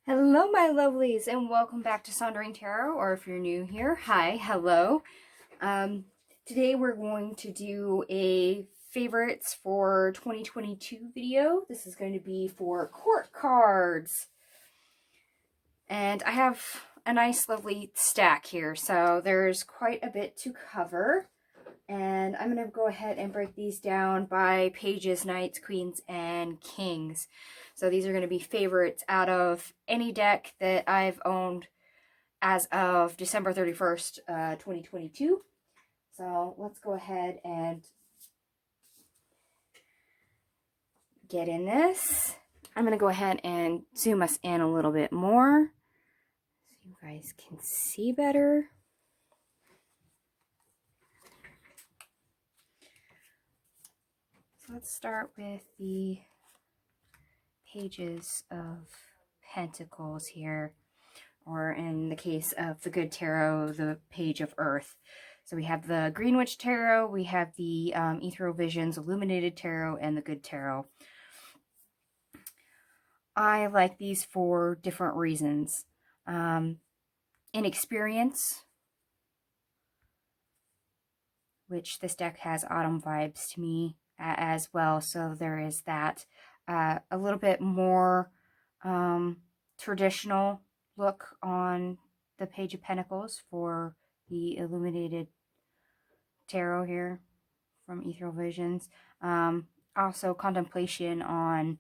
Hello, my lovelies, and welcome back to Sondering Tarot, or if you're new here, hi, hello. Um, Today we're going to do a favorites for 2022 video. This is going to be for court cards. And I have a nice, lovely stack here, so there's quite a bit to cover. And I'm going to go ahead and break these down by pages, knights, queens, and kings. So these are going to be favorites out of any deck that I've owned as of December 31st, 2022. So let's go ahead and get in this. I'm going to go ahead and zoom us in a little bit more so you guys can see better. So let's start with the pages of Pentacles here, or in the case of the Good Tarot, the Page of Earth. So we have the Green Witch Tarot, we have the Ethereal Visions Illuminated Tarot, and the Good Tarot. I like these for different reasons. Inexperience, which this deck has autumn vibes to me as well, so there is that. A little bit more traditional look on the Page of Pentacles for the Illuminated Tarot here from Ethereal Visions. Also contemplation on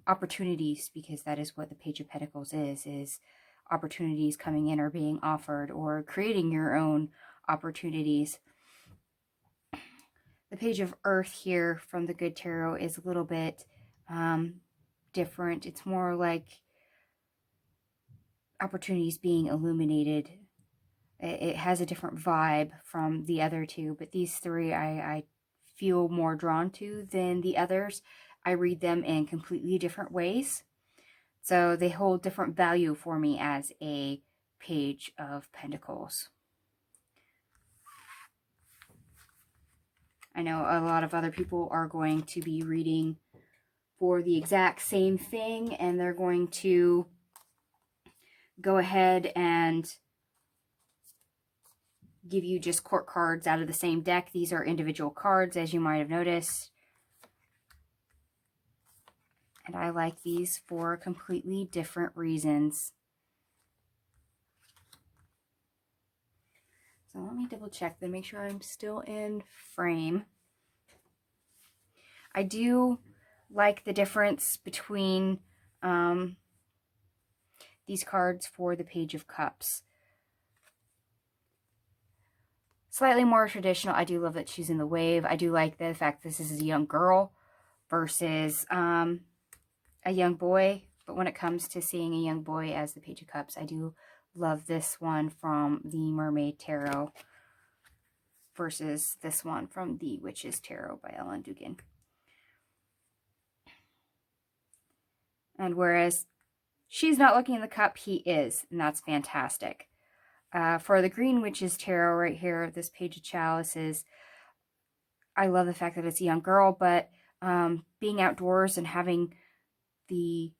opportunities, because that is what the Page of Pentacles is opportunities coming in or being offered, or creating your own opportunities. The Page of Earth here from the Good Tarot is a little bit different. It's more like opportunities being illuminated. It has a different vibe from the other two, but these three I feel more drawn to than the others. I read them in completely different ways, so they hold different value for me as a Page of Pentacles. I know a lot of other people are going to be reading for the exact same thing, and they're going to go ahead and give you just court cards out of the same deck. These are individual cards, as you might have noticed. And I like these for completely different reasons. So let me double check to make sure I'm still in frame. I do like the difference between these cards for the Page of Cups. Slightly more traditional. I do love that she's in the wave. I do like the fact this is a young girl versus a young boy. But when it comes to seeing a young boy as the Page of Cups, I do love this one from the Mermaid Tarot versus this one from the Witches Tarot by Ellen Dugan. And whereas she's not looking in the cup, he is, and that's fantastic. For the Green Witches Tarot right here, this Page of Chalices, I love the fact that it's a young girl, but being outdoors and having the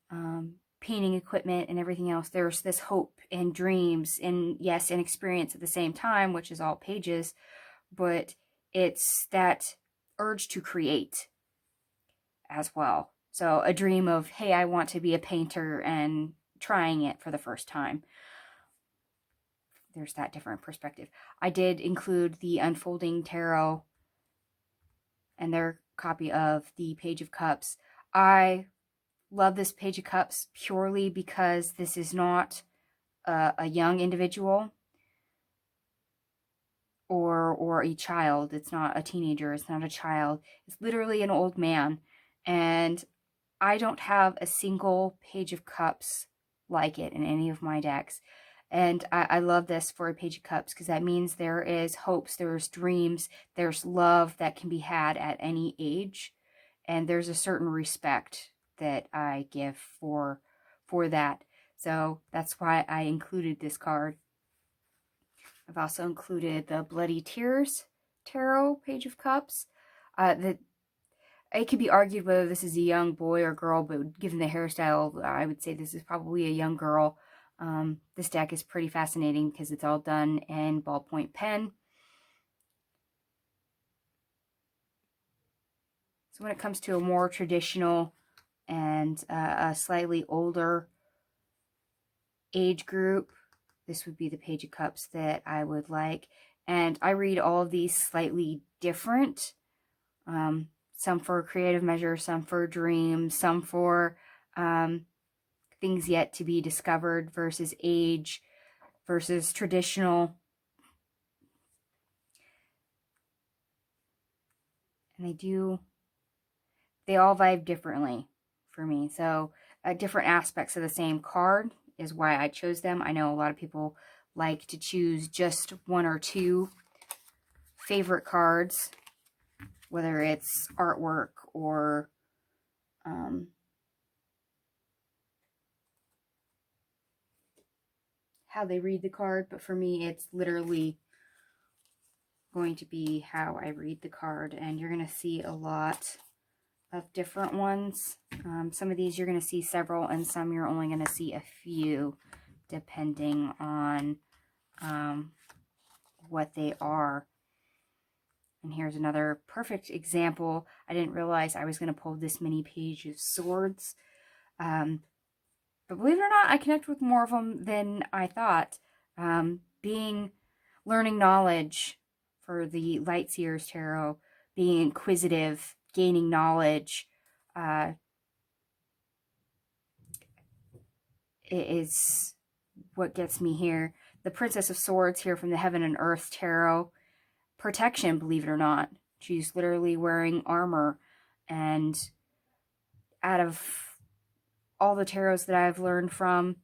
painting equipment and everything else, there's this hope and dreams and, yes, and experience at the same time, which is all pages, but it's that urge to create as well. So a dream of, hey, I want to be a painter, and trying it for the first time. There's that different perspective. I did include the Unfolding Tarot and their copy of the Page of Cups. I love this Page of Cups purely because this is not a young individual or a child. It's not a teenager. It's not a child. It's literally an old man. And I don't have a single Page of Cups like it in any of my decks. And I love this for a Page of Cups because that means there is hopes, there's dreams, there's love that can be had at any age. And there's a certain respect that I give for that. So that's why I included this card. I've also included the Bloody Tears Tarot Page of Cups. it could be argued whether this is a young boy or girl, but given the hairstyle, I would say this is probably a young girl. This deck is pretty fascinating because it's all done in ballpoint pen. So when it comes to a more traditional and a slightly older age group, this would be the Page of Cups that I would like. And I read all of these slightly different. Some for creative measure, some for dreams, some for things yet to be discovered versus age versus traditional. And they all vibe differently for me. So different aspects of the same card is why I chose them. I know a lot of people like to choose just one or two favorite cards, whether it's artwork or how they read the card. But for me, it's literally going to be how I read the card. And you're going to see a lot of different ones. Some of these you're going to see several, and some you're only going to see a few, depending on what they are. And here's another perfect example. I didn't realize I was going to pull this many Page of Swords. But believe it or not, I connect with more of them than I thought. Learning knowledge for the Lightseers Tarot, being inquisitive, gaining knowledge, is what gets me here. The Princess of Swords here from the Heaven and Earth Tarot. Protection, believe it or not. She's literally wearing armor. And out of all the tarots that I've learned from,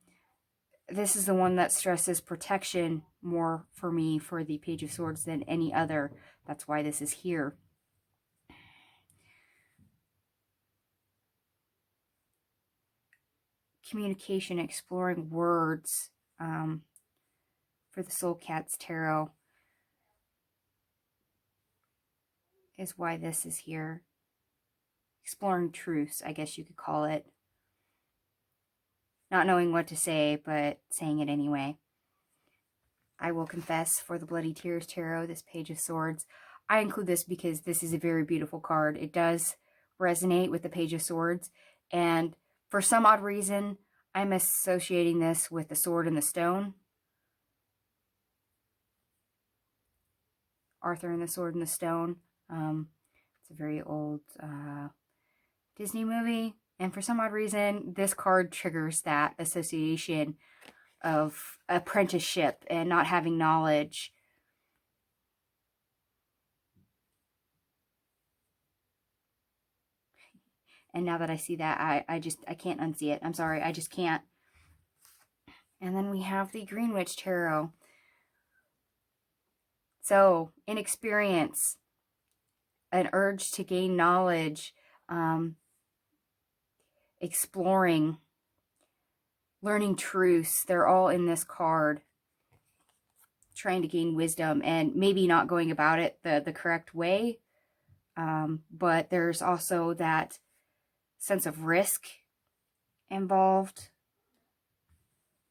this is the one that stresses protection more for me for the Page of Swords than any other. That's why this is here. Communication, exploring words for the Soul Cats Tarot is why this is here. Exploring truths, I guess you could call it. Not knowing what to say, but saying it anyway. I will confess, for the Bloody Tears Tarot, this Page of Swords, I include this because this is a very beautiful card. It does resonate with the Page of Swords, and for some odd reason, I'm associating this with the Sword and the Stone. Arthur and the Sword and the Stone. It's a very old Disney movie, and for some odd reason, this card triggers that association of apprenticeship and not having knowledge. And now that I see that, I can't unsee it. I'm sorry, I just can't. And then we have the Greenwich Tarot. So, inexperience, an urge to gain knowledge, exploring, learning truths. They're all in this card. Trying to gain wisdom and maybe not going about it the correct way. But there's also that sense of risk involved,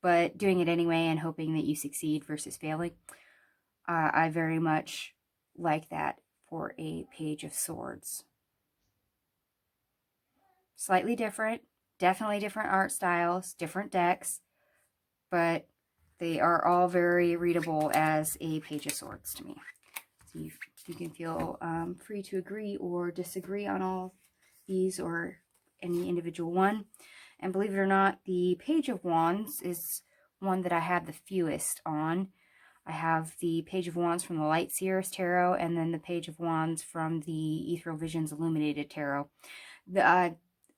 but doing it anyway and hoping that you succeed versus failing. I very much like that for a Page of Swords. Slightly different, definitely different art styles, different decks, but they are all very readable as a Page of Swords to me. So you can feel free to agree or disagree on all these or any individual one. And believe it or not, the Page of Wands is one that I have the fewest on. I have the Page of Wands from the Lightseers Tarot, and then the Page of Wands from the Ethereal Visions Illuminated Tarot.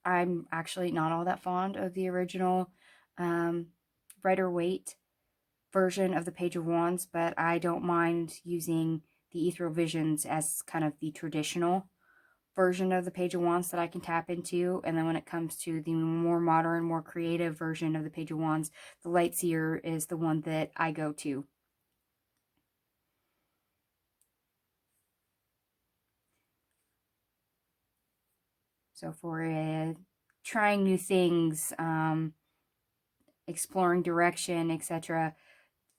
I'm actually not all that fond of the original Rider-Waite version of the Page of Wands, but I don't mind using the Ethereal Visions as kind of the traditional version of the Page of Wands that I can tap into. And then when it comes to the more modern, more creative version of the Page of Wands, the Lightseer is the one that I go to. So for trying new things, exploring direction, etc.,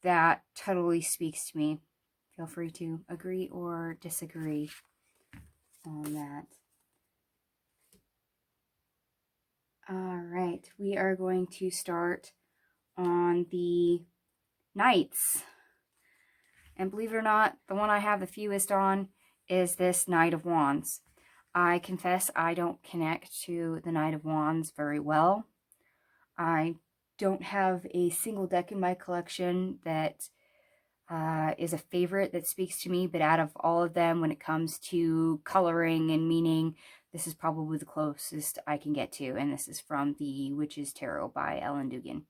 that totally speaks to me. Feel free to agree or disagree on that. All right, we are going to start on the Knights. And believe it or not, the one I have the fewest on is this Knight of Wands. I confess I don't connect to the Knight of Wands very well. I don't have a single deck in my collection that is a favorite that speaks to me, but out of all of them, when it comes to coloring and meaning, this is probably the closest I can get to, and this is from the Witch's Tarot by Ellen Dugan.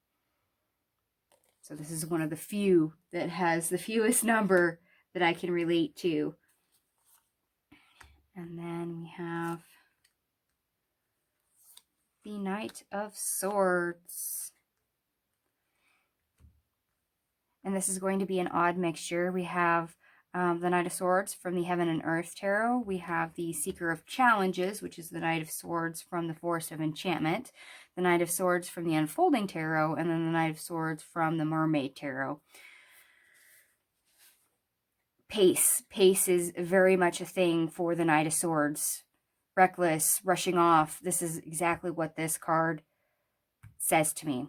So this is one of the few that has the fewest number that I can relate to. And then we have the Knight of Swords. And this is going to be an odd mixture. We have the Knight of Swords from the Heaven and Earth Tarot. We have the Seeker of Challenges, which is the Knight of Swords from the Forest of Enchantment. The Knight of Swords from the Unfolding Tarot. And then the Knight of Swords from the Mermaid Tarot. Pace. Pace is very much a thing for the Knight of Swords. Reckless, rushing off. This is exactly what this card says to me.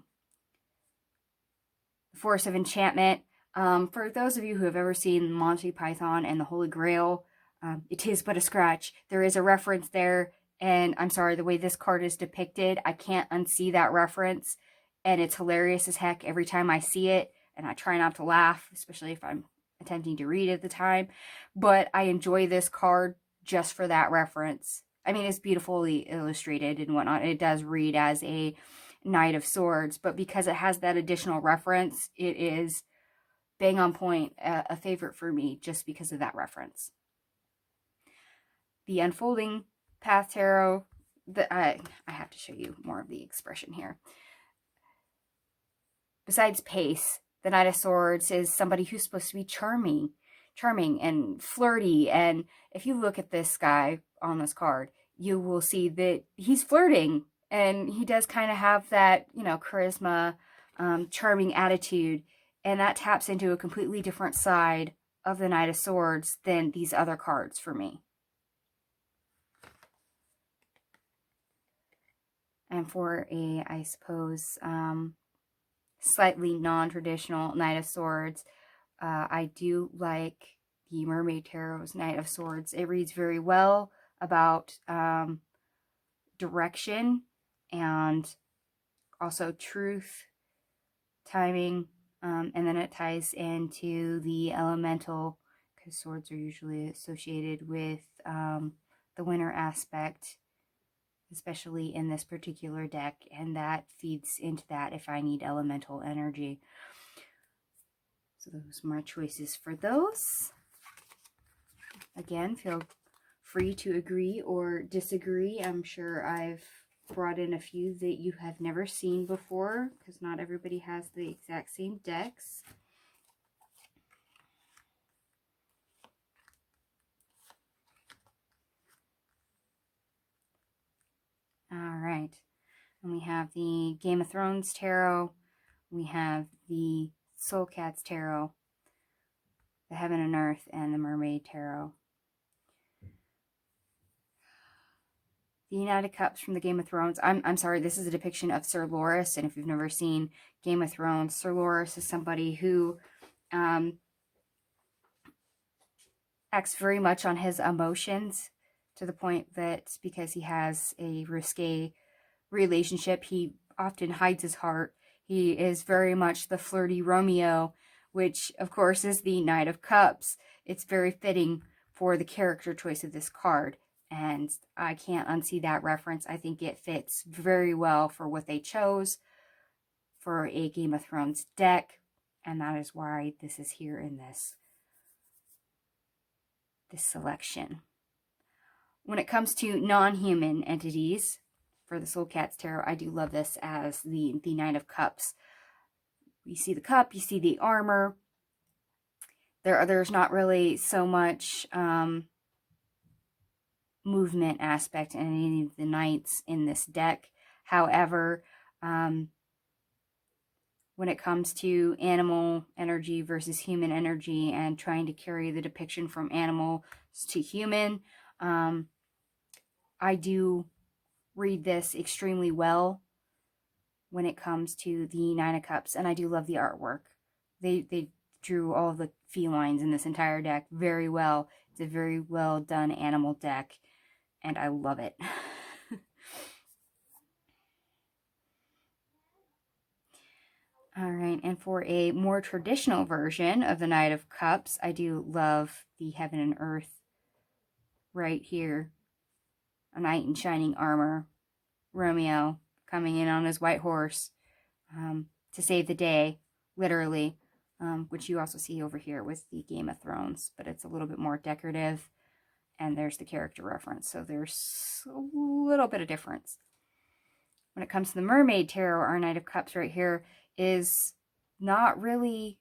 The Forest of Enchantment. For those of you who have ever seen Monty Python and the Holy Grail, it is but a scratch. There is a reference there, and I'm sorry, the way this card is depicted, I can't unsee that reference, and it's hilarious as heck every time I see it, and I try not to laugh, especially if I'm attempting to read at the time, but I enjoy this card just for that reference. I mean, it's beautifully illustrated and whatnot. It does read as a Knight of Swords, but because it has that additional reference, it is bang on point, a favorite for me just because of that reference. The Unfolding Path Tarot, I have to show you more of the expression here. Besides pace, the Knight of Swords is somebody who's supposed to be charming and flirty. And if you look at this guy on this card, you will see that he's flirting. And he does kind of have that, you know, charisma, charming attitude. And that taps into a completely different side of the Knight of Swords than these other cards for me. And for a, I suppose, slightly non-traditional Knight of Swords, I do like the Mermaid Tarot's Knight of Swords. It reads very well about direction and also truth, timing, and then it ties into the elemental, because swords are usually associated with the winter aspect, especially in this particular deck, and that feeds into that if I need elemental energy. So those are my choices for those. Again, feel free to agree or disagree. I'm sure I've brought in a few that you have never seen before, because not everybody has the exact same decks. All right. And we have the Game of Thrones Tarot. We have the Soul Cats Tarot, the Heaven and Earth, and the Mermaid Tarot. The United Cups from the Game of Thrones. I'm sorry, this is a depiction of Sir Loras, and if you've never seen Game of Thrones, Sir Loras is somebody who acts very much on his emotions, to the point that because he has a risque relationship, he often hides his heart. He is very much the flirty Romeo, which of course is the Knight of Cups. It's very fitting for the character choice of this card, and I can't unsee that reference. I think it fits very well for what they chose for a Game of Thrones deck, and that is why this is here in this selection. When it comes to non-human entities, for the Soul Cats Tarot, I do love this as the Knight of Cups. You see the cup, you see the armor. There's not really so much movement aspect in any of the knights in this deck. However, when it comes to animal energy versus human energy and trying to carry the depiction from animal to human, I do read this extremely well when it comes to the Nine of Cups, and I do love the artwork. They drew all the felines in this entire deck very well. It's a very well done animal deck, and I love it. All right, and for a more traditional version of the Knight of Cups, I do love the Heaven and Earth right here. A knight in shining armor, Romeo coming in on his white horse to save the day, literally, which you also see over here with the Game of Thrones, but it's a little bit more decorative, and there's the character reference, so there's a little bit of difference. When it comes to the Mermaid Tarot, our Knight of Cups right here is not really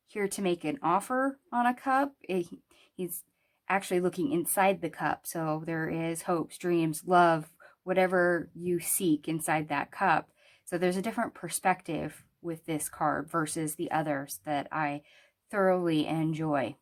here to make an offer on a cup. He's actually looking inside the cup. So there is hopes, dreams, love, whatever you seek inside that cup. So there's a different perspective with this card versus the others that I thoroughly enjoy.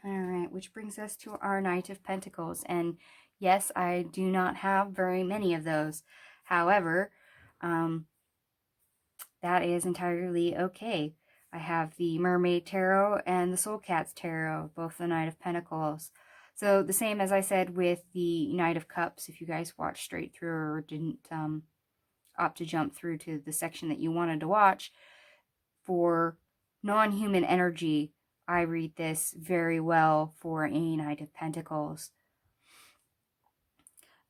All right, which brings us to our Knight of Pentacles. And yes, I do not have very many of those. However, that is entirely okay. I have the Mermaid Tarot and the Soul Cats Tarot, both the Knight of Pentacles. So the same as I said with the Knight of Cups, if you guys watched straight through or didn't opt to jump through to the section that you wanted to watch, for non-human energy, I read this very well for a Knight of Pentacles.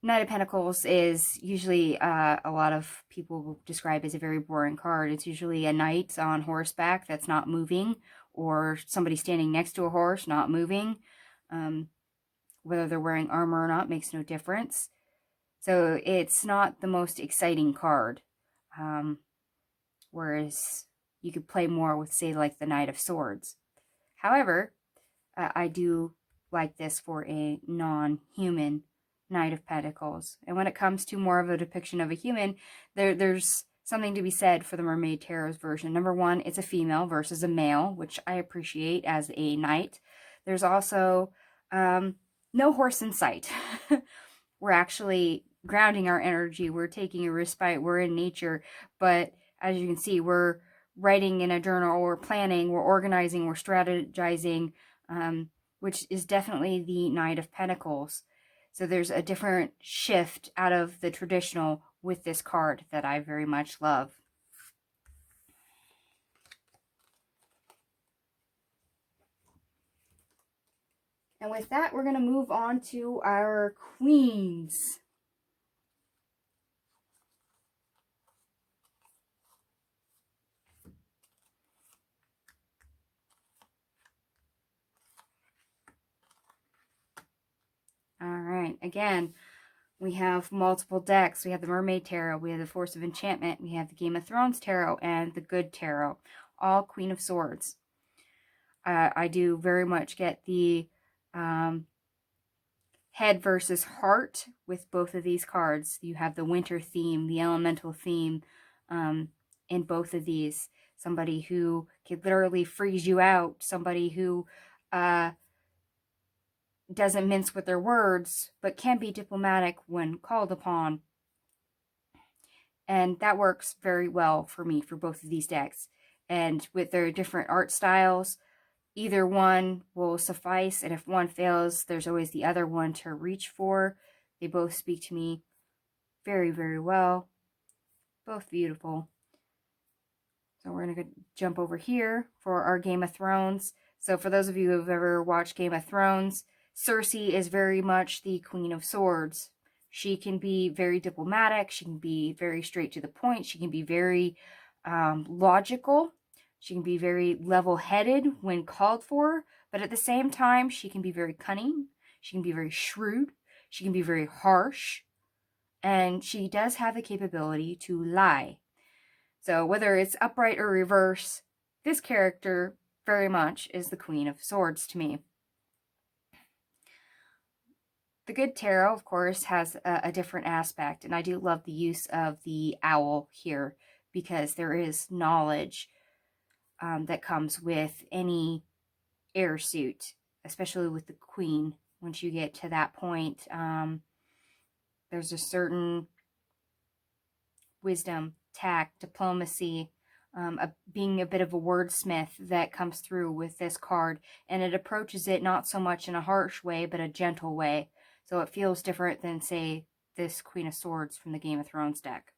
Knight of Pentacles is usually a lot of people describe as a very boring card. It's usually a knight on horseback that's not moving, or somebody standing next to a horse not moving. Whether they're wearing armor or not makes no difference. So it's not the most exciting card. Whereas you could play more with, say, like the Knight of Swords. However, I do like this for a non-human Knight of Pentacles. And when it comes to more of a depiction of a human, there's something to be said for the Mermaid Tarot's version. Number one, it's a female versus a male, which I appreciate as a knight. There's also no horse in sight. We're actually grounding our energy. We're taking a respite. We're in nature. But as you can see, we're writing in a journal, we're planning, we're organizing, we're strategizing, which is definitely the Knight of Pentacles. So there's a different shift out of the traditional with this card that I very much love. And with that, we're going to move on to our queens. All right, again, we have multiple decks. We have the Mermaid Tarot, we have the Force of Enchantment, we have the Game of Thrones Tarot, and the Good Tarot, all Queen of Swords. I do very much get the head versus heart with both of these cards. You have the winter theme, the elemental theme in both of these. Somebody who could literally freeze you out, somebody who doesn't mince with their words, but can be diplomatic when called upon. And that works very well for me for both of these decks. And with their different art styles, either one will suffice, and if one fails, there's always the other one to reach for. They both speak to me very, very well. Both beautiful. So we're going to jump over here for our Game of Thrones. So for those of you who have ever watched Game of Thrones, Cersei is very much the Queen of Swords. She can be very diplomatic. She can be very straight to the point. She can be very logical. She can be very level-headed when called for. But at the same time, she can be very cunning. She can be very shrewd. She can be very harsh. And she does have the capability to lie. So whether it's upright or reverse, this character very much is the Queen of Swords to me. The Good Tarot, of course, has a different aspect, and I do love the use of the owl here because there is knowledge that comes with any air suit, especially with the Queen. Once you get to that point, there's a certain wisdom, tact, diplomacy, being a bit of a wordsmith that comes through with this card, and it approaches it not so much in a harsh way, but a gentle way. So it feels different than, say, this Queen of Swords from the Game of Thrones deck.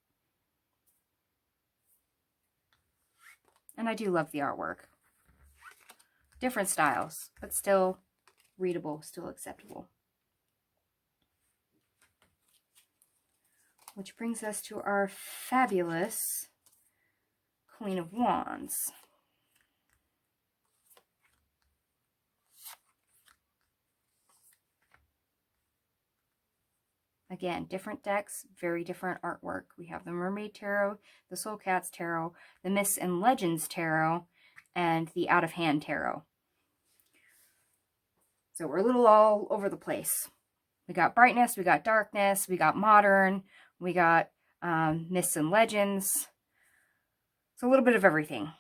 And I do love the artwork. Different styles, but still readable, still acceptable. Which brings us to our fabulous Queen of Wands. Again, different decks, very different artwork. We have the Mermaid Tarot, the Soul Cats Tarot, the Myths and Legends Tarot, and the Out of Hand Tarot. So we're a little all over the place. We got brightness, we got darkness, we got modern, we got Myths and Legends. So a little bit of everything.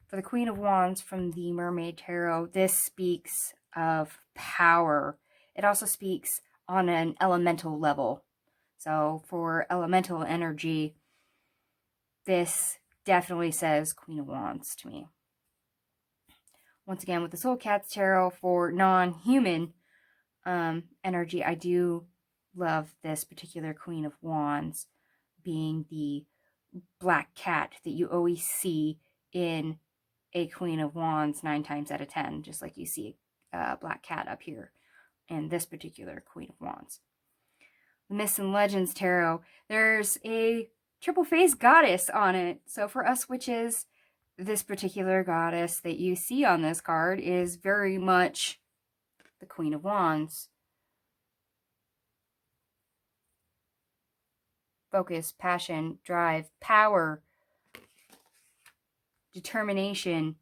For the Queen of Wands from the Mermaid Tarot, this speaks of power. It also speaks on an elemental level. So for elemental energy, this definitely says Queen of Wands to me. Once again, with the Soul Cats Tarot, for non-human energy, I do love this particular Queen of Wands being the black cat that you always see in a Queen of Wands 9 times out of 10, just like you see a black cat up here in this particular Queen of Wands. The Myths and Legends Tarot, there's a triple-faced goddess on it. So for us witches, this particular goddess that you see on this card is very much the Queen of Wands. Focus, passion, drive, power, determination.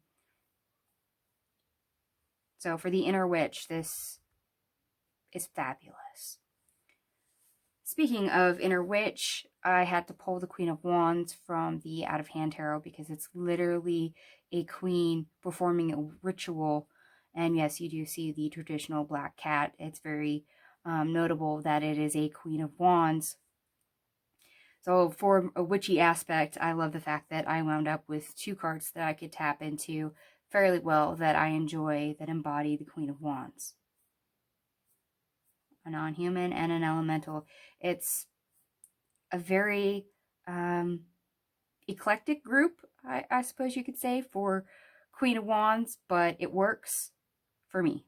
So for the inner witch, this is fabulous. Speaking of inner witch, I had to pull the Queen of Wands from the Out of Hand Tarot because it's literally a queen performing a ritual. And yes, you do see the traditional black cat. It's very notable that it is a Queen of Wands. So for a witchy aspect, I love the fact that I wound up with 2 cards that I could tap into fairly well that I enjoy that embody the Queen of Wands. A non-human and an elemental. It's a very eclectic group, I suppose you could say, for Queen of Wands, but it works for me.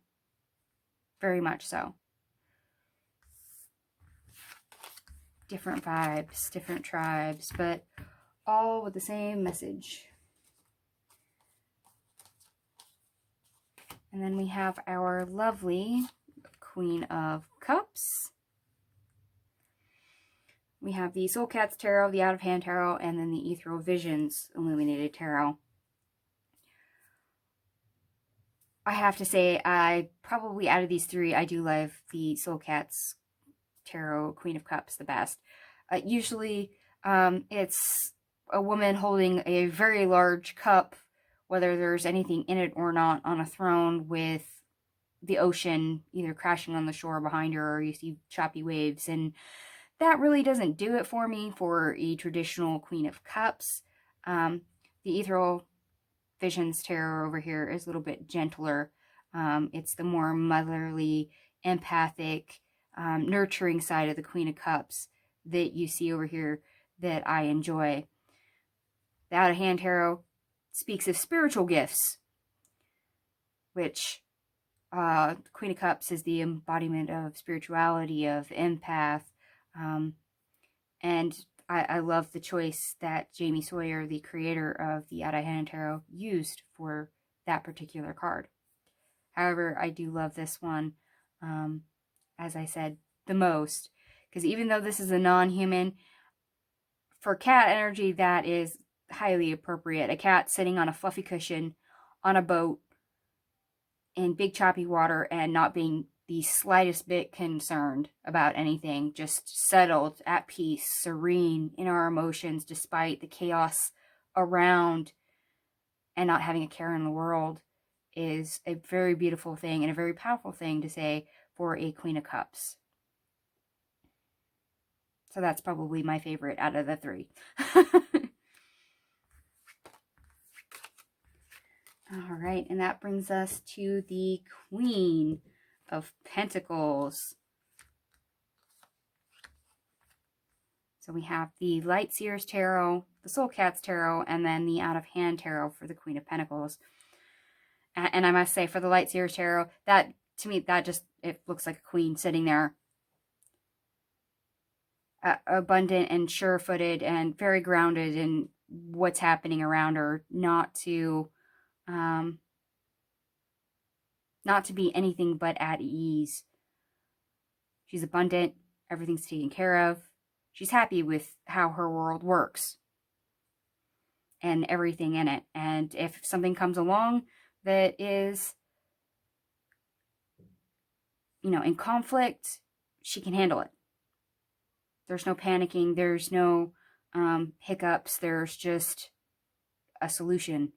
Very much so. Different vibes, different tribes, but all with the same message. And then we have our lovely Queen of Cups. We have the Soul Cats Tarot, the Out of Hand Tarot, and then the Ethereal Visions Illuminated Tarot. I have to say, I probably out of these 3, I do love the Soul Cats Tarot Queen of Cups the best. Usually it's a woman holding a very large cup, whether there's anything in it or not, on a throne with the ocean either crashing on the shore behind her, or you see choppy waves, and that really doesn't do it for me for a traditional Queen of Cups. The Ethereal Visions Tarot over here is a little bit gentler. It's the more motherly, empathic, nurturing side of the Queen of Cups that you see over here that I enjoy. The Out of Hand Tarot speaks of spiritual gifts, which Queen of Cups is the embodiment of spirituality, of empath, and I love the choice that Jamie Sawyer, the creator of the Out of Hand Tarot, used for that particular card. However, I do love this one, as I said, the most, because even though this is a non-human, for cat energy, that is highly appropriate. A cat sitting on a fluffy cushion on a boat in big choppy water and not being the slightest bit concerned about anything, just settled, at peace, serene in our emotions despite the chaos around, and not having a care in the world, is a very beautiful thing and a very powerful thing to say for a Queen of Cups. So that's probably my favorite out of the three. All right, and that brings us to the Queen of Pentacles. So we have the Light Seers Tarot, the Soul Cats Tarot, and then the Out of Hand Tarot for the Queen of Pentacles. And I must say, for the Light Seers Tarot, that, to me, that just, it looks like a queen sitting there. Abundant and sure-footed and very grounded in what's happening around her. Not to be anything but at ease. She's abundant. Everything's taken care of. She's happy with how her world works and everything in it. And if something comes along that is, you know, in conflict, she can handle it. There's no panicking. There's no hiccups. There's just a solution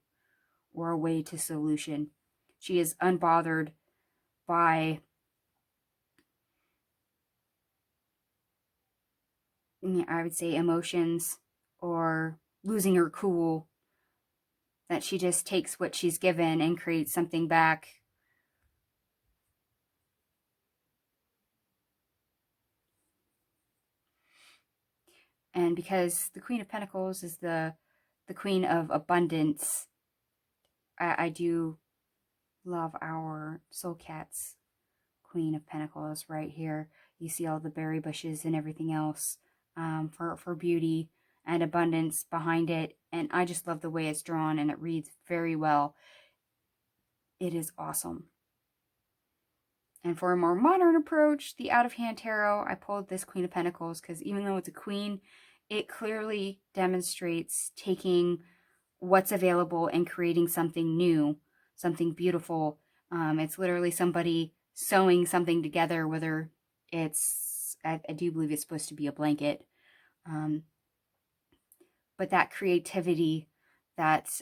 or a way to solution. She is unbothered by, I would say, emotions or losing her cool, that she just takes what she's given and creates something back. And because the Queen of Pentacles is the Queen of Abundance, I do love our Soul Cat's Queen of Pentacles right here. You see all the berry bushes and everything else for beauty and abundance behind it. And I just love the way it's drawn, and it reads very well. It is awesome. And for a more modern approach, the Out of Hand Tarot, I pulled this Queen of Pentacles because even though it's a queen, it clearly demonstrates taking what's available and creating something new, something beautiful. It's literally somebody sewing something together, whether it's, I do believe it's supposed to be a blanket. But that creativity, that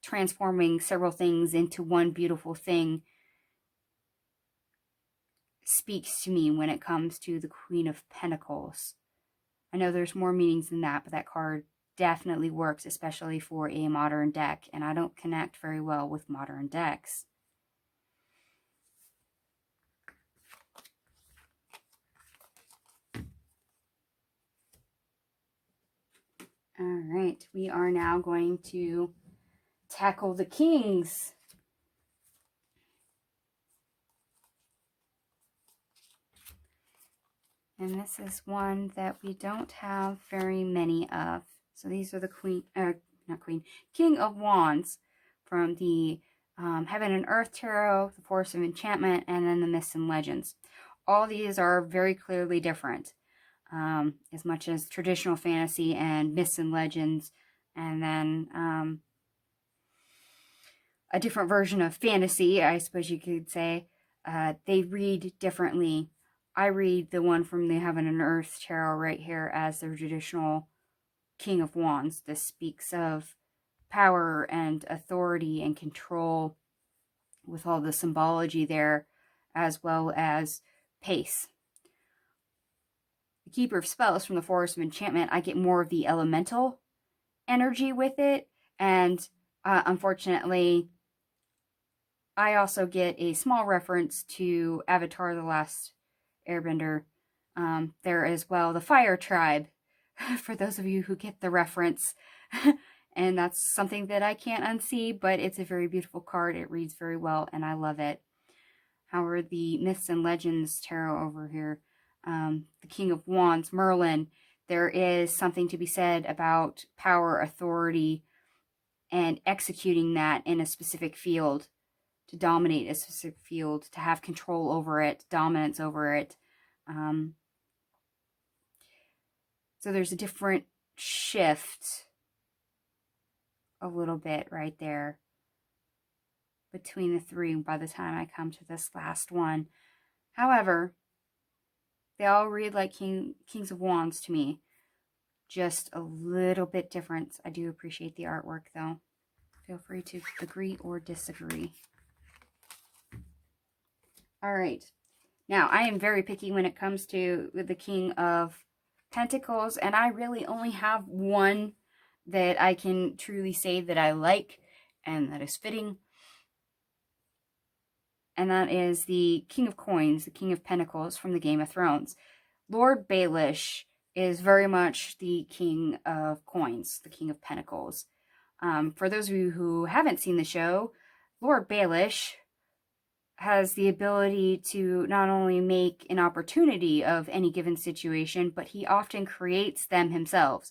transforming several things into one beautiful thing, speaks to me when it comes to the Queen of Pentacles. I know there's more meanings than that, but that card definitely works, especially for a modern deck, and I don't connect very well with modern decks. All right, we are now going to tackle the Kings. And this is one that we don't have very many of. So these are the King of Wands from the Heaven and Earth Tarot, the Force of Enchantment, and then the Myths and Legends. All these are very clearly different. As much as traditional fantasy and Myths and Legends, and then a different version of fantasy, I suppose you could say, they read differently. I read the one from the Heaven and Earth Tarot right here as the traditional King of Wands. This speaks of power and authority and control with all the symbology there, as well as pace. The Keeper of Spells from the Forest of Enchantment, I get more of the elemental energy with it, and unfortunately, I also get a small reference to Avatar: The Last Airbender there as well, the Fire Tribe, for those of you who get the reference. And that's something that I can't unsee, but it's a very beautiful card. It reads very well, and I love it. However, the Myths and Legends Tarot over here, the King of Wands, Merlin, there is something to be said about power, authority, and executing that in a specific field, to dominate a specific field, to have control over it, dominance over it. So there's a different shift a little bit right there between the three by the time I come to this last one. However, they all read like Kings of Wands to me. Just a little bit different. I do appreciate the artwork though. Feel free to agree or disagree. All right. Now, I am very picky when it comes to the King of Pentacles, and I really only have one that I can truly say that I like and that is fitting. And that is the King of Coins, the King of Pentacles from the Game of Thrones. Lord Baelish is very much the King of Coins, the King of Pentacles. For those of you who haven't seen the show, Lord Baelish has the ability to not only make an opportunity of any given situation, but he often creates them himself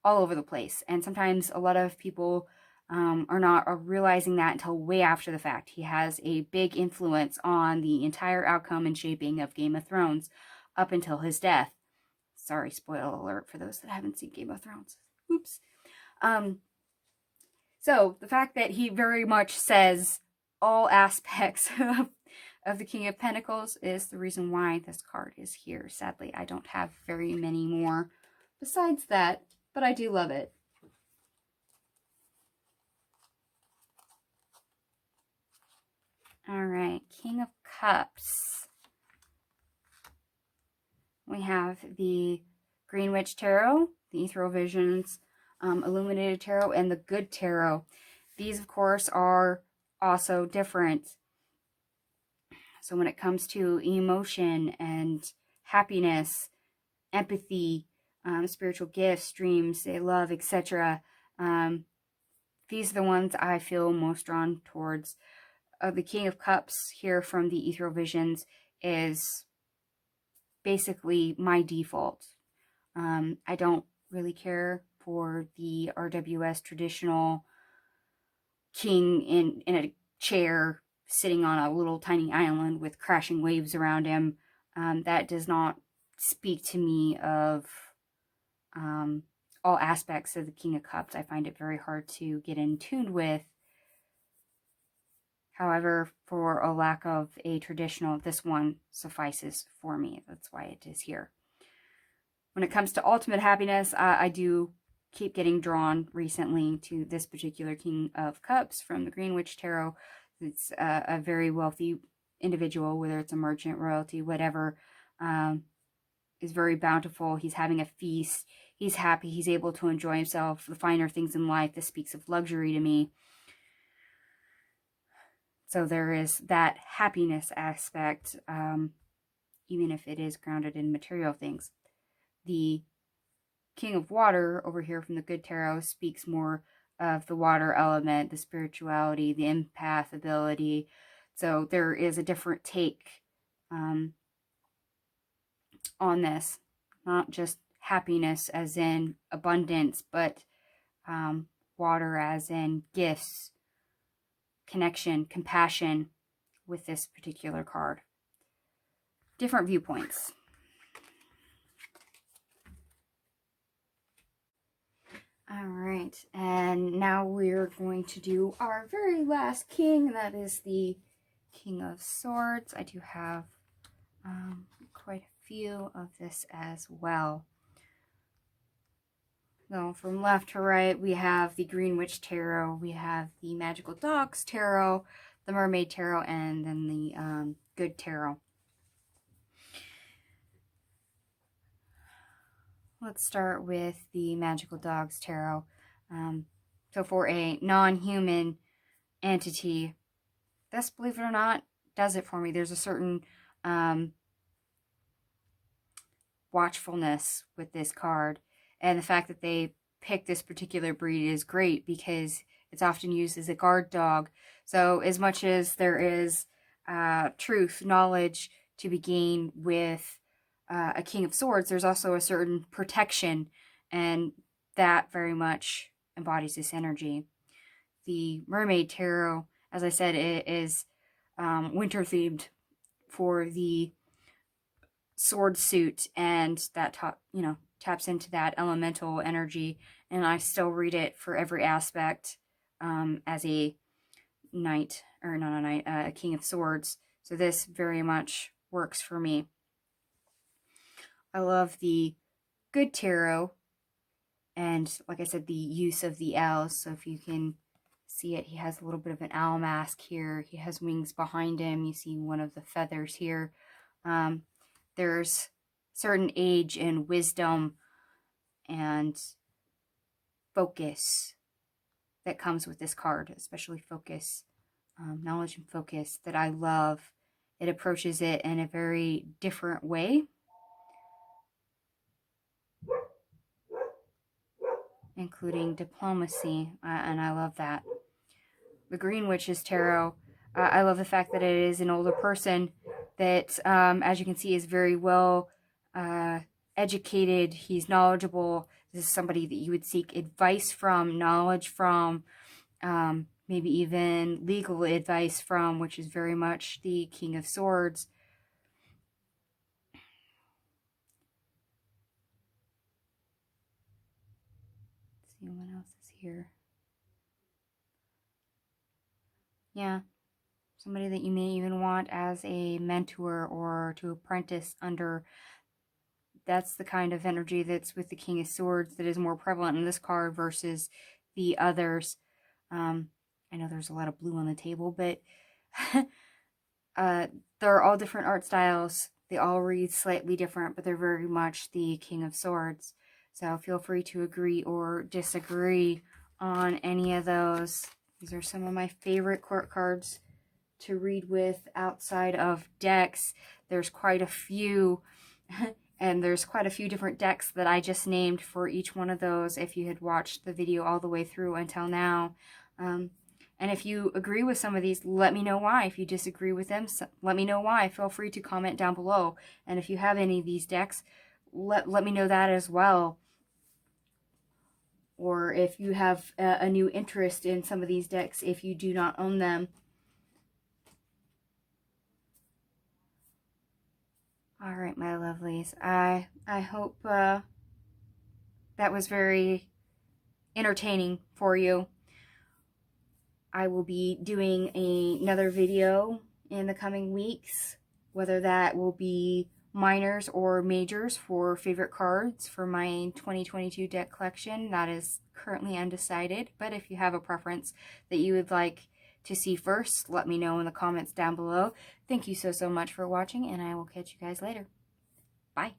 all over the place. And sometimes a lot of people are not realizing that until way after the fact. He has a big influence on the entire outcome and shaping of Game of Thrones up until his death. Sorry, spoiler alert for those that haven't seen Game of Thrones. Oops. So the fact that he very much says all aspects of the King of Pentacles is the reason why this card is here. Sadly, I don't have very many more besides that, but I do love it. All right, King of Cups. We have the Green Witch Tarot, the Ethereal Visions, Illuminated Tarot, and the Good Tarot. These, of course, are also different. So when it comes to emotion and happiness, empathy, spiritual gifts, dreams, love, etc., these are the ones I feel most drawn towards. The King of Cups here from the Ethereal Visions is basically my default. I don't really care for the RWS traditional king in a chair sitting on a little tiny island with crashing waves around him. That does not speak to me of all aspects of the King of Cups. I find it very hard to get in tune with. However, for a lack of a traditional, this one suffices for me. That's why it is here. When it comes to ultimate happiness, I do keep getting drawn recently to this particular King of Cups from the Green Witch Tarot. It's a very wealthy individual, whether it's a merchant, royalty, whatever, is very bountiful. He's having a feast. He's happy. He's able to enjoy himself, the finer things in life. This speaks of luxury to me. So there is that happiness aspect, even if it is grounded in material things. The King of Water over here from the Good Tarot speaks more of the water element, the spirituality, the empath ability. So there is a different take on this. Not just happiness as in abundance, but water as in gifts, connection, compassion with this particular card. Different viewpoints. All right, and now we're going to do our very last king. That is the King of Swords. I do have quite a few of this as well. So from left to right, we have the Green Witch Tarot, we have the Magical Dogs Tarot, the Mermaid Tarot, and then the Good Tarot. Let's start with the Magical Dogs Tarot. So for a non-human entity, this, believe it or not, does it for me. There's a certain watchfulness with this card. And the fact that they picked this particular breed is great because it's often used as a guard dog. So as much as there is truth, knowledge to be gained with a King of Swords, there's also a certain protection, and that very much embodies this energy. The Mermaid Tarot, as I said, it is winter themed for the sword suit and that top, taps into that elemental energy, and I still read it for every aspect as a knight, or not a knight, a King of Swords. So this very much works for me. I love the good tarot, and like I said, the use of the owls. So if you can see it, he has a little bit of an owl mask here. He has wings behind him. You see one of the feathers here. There's certain age and wisdom and focus that comes with this card, especially focus, knowledge and focus, that I love. It approaches it in a very different way, including diplomacy, and I love that. The Green Witch's Tarot, I love the fact that it is an older person that, as you can see, is very well educated. He's knowledgeable. This is somebody that you would seek advice from, knowledge from, maybe even legal advice from, which is very much the King of Swords. Let's see what else is here. Yeah, somebody that you may even want as a mentor or to apprentice under. That's the kind of energy that's with the King of Swords that is more prevalent in this card versus the others. I know there's a lot of blue on the table, but they're all different art styles. They all read slightly different, but they're very much the King of Swords. So feel free to agree or disagree on any of those. These are some of my favorite court cards to read with outside of decks. There's quite a few, and there's quite a few different decks that I just named for each one of those if you had watched the video all the way through until now. And if you agree with some of these, let me know why. If you disagree with them, let me know why. Feel free to comment down below. And if you have any of these decks, let me know that as well. Or if you have a new interest in some of these decks, if you do not own them. All right, my lovelies. I hope that was very entertaining for you. I will be doing another video in the coming weeks, whether that will be minors or majors for favorite cards for my 2022 deck collection. That is currently undecided, but if you have a preference that you would like to see first, let me know in the comments down below. Thank you so much for watching, and I will catch you guys later. Bye.